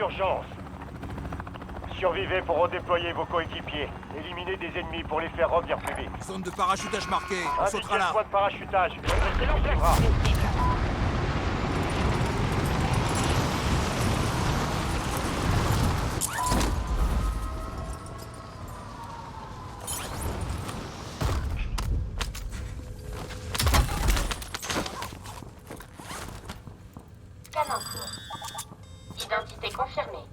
Résurgence. Survivez pour redéployer vos coéquipiers. Éliminez des ennemis pour les faire revenir plus vite. Zone de parachutage marquée. On sautera Indiquez le là. point de parachutage. Excellent place des cibles. Scan en cours. Identité confirmée.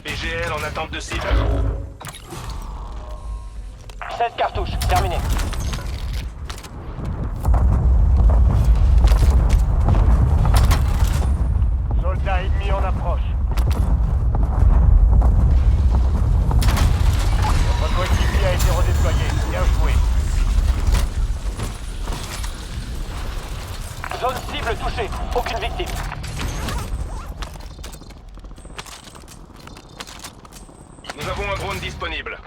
PGL en attente de cible. 16 cartouches, terminé. Soldats ennemis en approche. Votre coéquipier a été redéployé. Bien joué. Zone cible touchée. Aucune victime. Nous avons un drone disponible.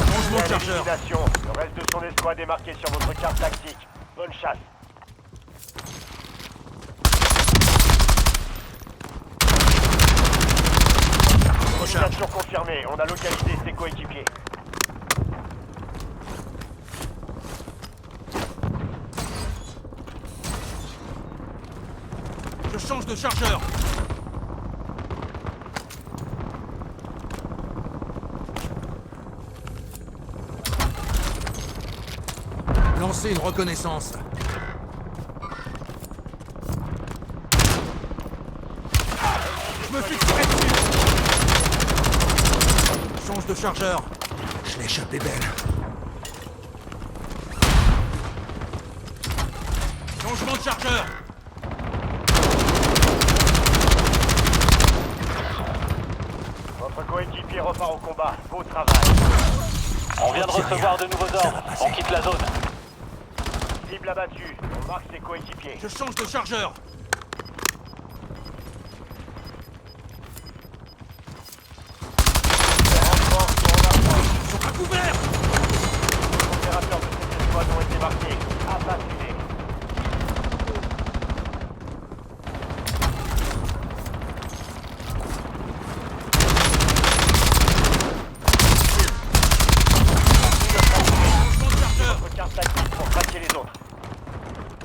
Changement de chargeur. Élimination. Le reste de son escouade est marqué sur votre carte tactique. Bonne chasse. Recharge. Élimination confirmée. On a localisé ses coéquipiers. Je change de chargeur. Lancez une reconnaissance. Je me fais tirer dessus. Change de chargeur. Je l'ai échappé belle. Changement de chargeur. Votre coéquipier repart au combat. Beau travail. On vient de recevoir de nouveaux ordres. On quitte la zone. Cible abattue. On marque ses coéquipiers. Je change de chargeur. Renforts sont en approche. Ils sont à couvert. Les opérateurs de cette escouade ont été marqués. Abattez-les. Changement de chargeur. Votre carte tactique pour traquer les autres.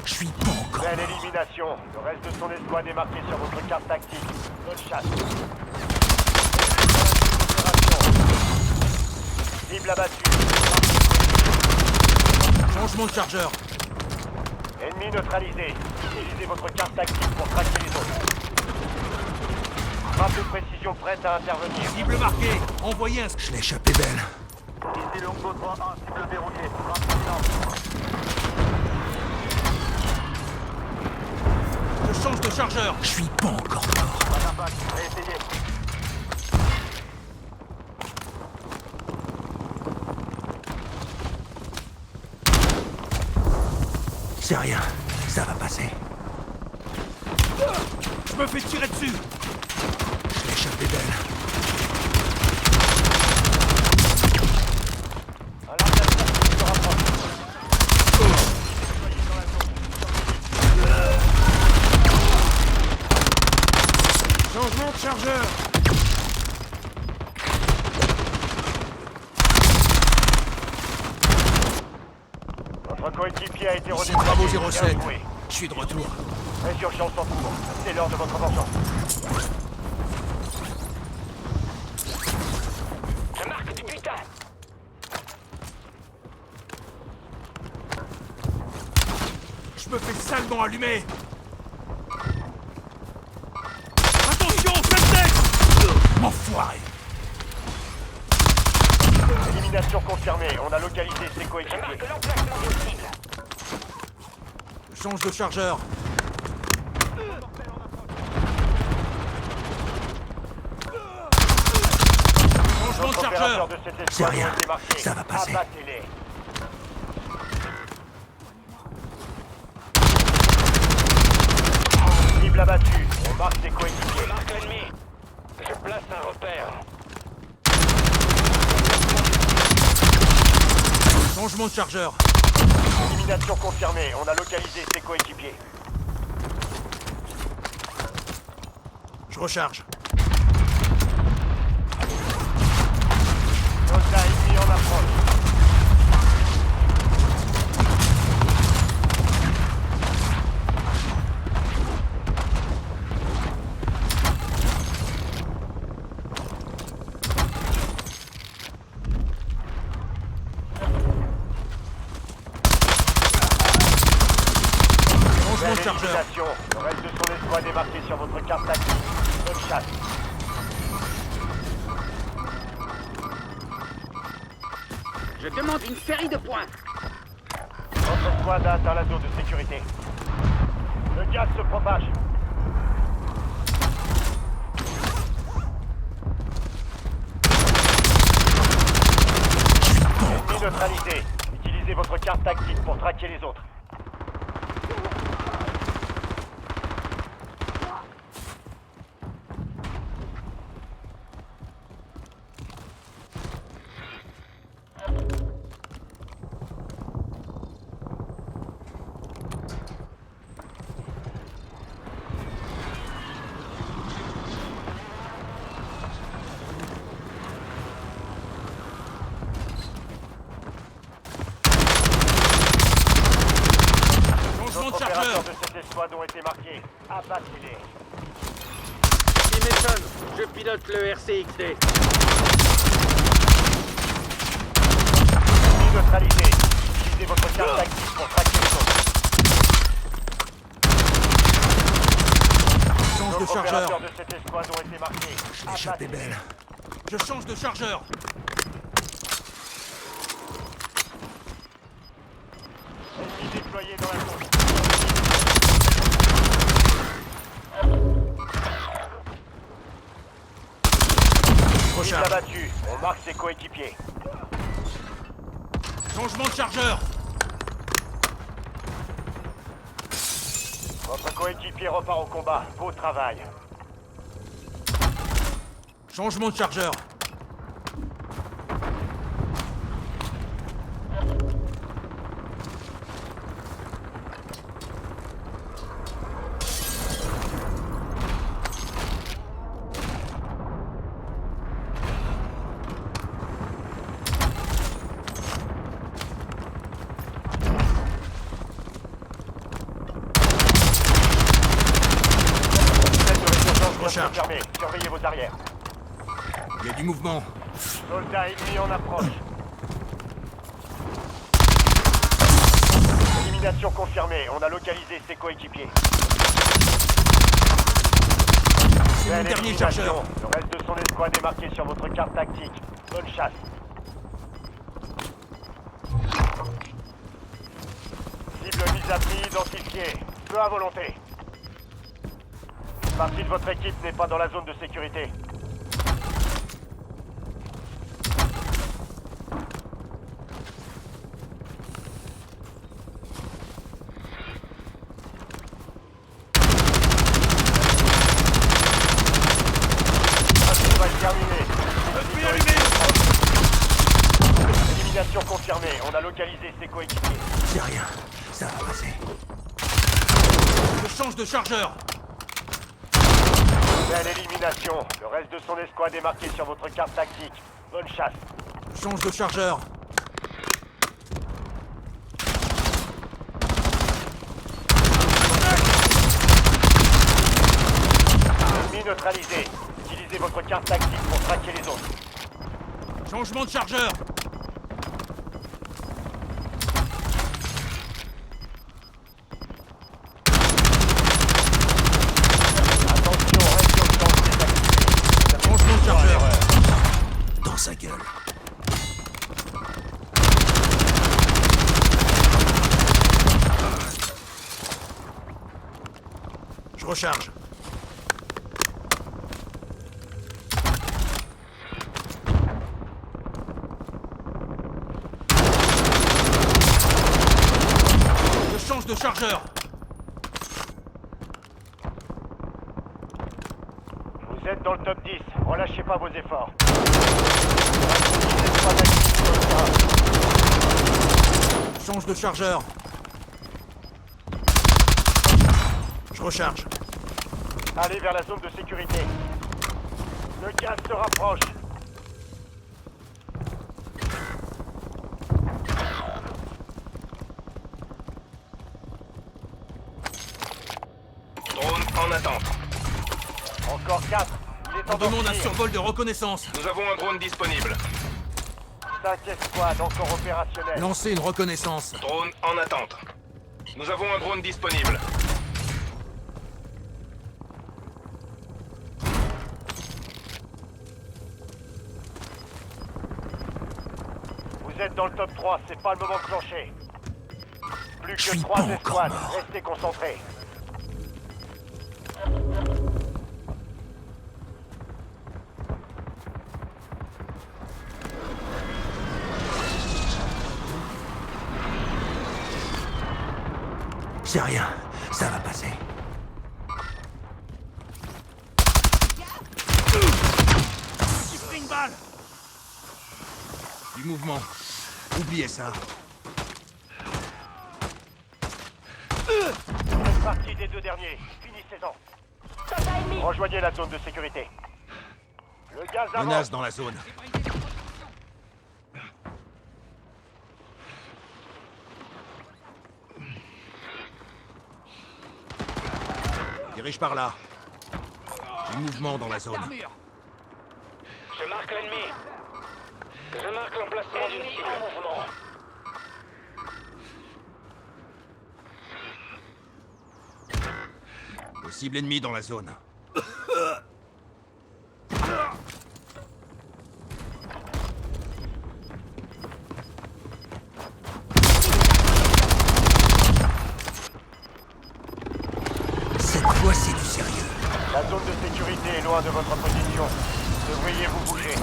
Je suis pas encore Belle mort. élimination. Le reste de son escouade est marqué sur votre carte tactique. Bonne chasse. Cible abattue. Changement de chargeur. Ennemi neutralisé. Utilisez votre carte tactique pour traquer les autres. Frappe de précision prête à intervenir. Cible marquée. Envoyez un... Je l'ai échappé belle. Ici Longo 3-1, cible verrouillée. Frappe imminente. Je change de chargeur. Je suis pas encore mort. Pas d'impact. Réessayez. C'est rien. Ça va passer. Je me fais tirer dessus. Je l'ai échappé belle. Alarme d'alerte se rapproche. Changement de chargeur. Votre coéquipier a été Ici redéployé. Bravo Bien 07. joué. Je suis de retour. Résurgence en cours. C'est l'heure de votre vengeance. Je marque du butin. Je me fais salement allumer. Attention, faites M'enfoiré. Élimination confirmée. On a localisé ses Je coéquipiers. marque l'emplacement d'une cible. Je change de chargeur. Changement de Notre chargeur. opérateur de cette escouade rien. a été marqué. Ça va passer. Abattez-les. On marque ses coéquipiers. Je marque l'ennemi. Je place un repère. Changement de chargeur. Élimination confirmée. On a localisé ses coéquipiers. Je recharge. Soldat ennemi en approche. Changement de chargeur. Élimination. Le reste de son escouade est marqué sur votre carte tactique. Bonne chasse. Je demande une série de points. Votre squad a atteint la zone de sécurité. Le gaz se propage. Ennemi neutralisé. Utilisez votre carte tactique pour traquer les autres. Changement de D'autres chargeur. opérateurs de cette escouade ont été marqués. Abattez-les. Mason, je pilote le RCXD. Ennemi neutralisé. Utilisez votre carte tactique pour traquer les autres. Change de D'autres chargeur. opérateurs de cette escouade ont été marqués. L'échappe est Abattez-les. belle. Je change de chargeur. Ennemi déployé dans la zone. Cible Recharge. abattu. On marque ses coéquipiers. Changement de chargeur. Votre coéquipier repart au combat. Beau travail. Changement de chargeur. Celle de résurgence vient de Recharge. se fermer. Surveillez vos arrières. Il y a du mouvement. Soldats ennemis en approche. Élimination confirmée. On a localisé ses coéquipiers. C'est mon Belle dernier élimination. chargeur. Le reste de son escouade est marqué sur votre carte tactique. Bonne chasse. Cible mise à prix identifiée. Feu à volonté. Une partie de votre équipe n'est pas dans la zone de sécurité. Ça va être terminé. Élimination confirmée. On a localisé ses coéquipiers. C'est rien. Ça va passer. Je change de chargeur. Belle élimination. Le reste de son escouade est marqué sur votre carte tactique. Bonne chasse. Change de chargeur. Ennemi neutralisé. Utilisez votre carte tactique pour traquer les autres. Changement de chargeur. Attention, résurgence des activités. Changement de chargeur. Dans sa gueule. Je recharge. Je change de chargeur. Vous êtes dans le top 10. Relâchez pas vos efforts. Vous n'êtes pas actifs sur le terrain. Change de chargeur. Je recharge. Allez vers la zone de sécurité. Le gaz se rapproche. Drone en attente. Encore 4. Il est On en demande un finir. survol de reconnaissance. Nous avons un drone disponible. 5 escouades encore opérationnelles. Lancez une reconnaissance. Drone en attente. Nous avons un drone disponible. Vous êtes dans le top 3, c'est pas le moment de plancher. Plus Je que suis 3 pas encore escouades, mort. restez concentrés. C'est rien, ça va passer. J'ai pris une balle. Du mouvement. Oubliez ça. Faites partie des 2 derniers. Finissez-en. Rejoignez la zone de sécurité. Le gaz avance. Menace dans la zone. Dirige par là. Du mouvement dans la zone. Je marque l'ennemi. Je marque l'emplacement d'une cible en mouvement. Possible ennemi dans la zone. Cette fois, c'est du sérieux. La zone de sécurité est loin de votre position. Devriez vous bouger.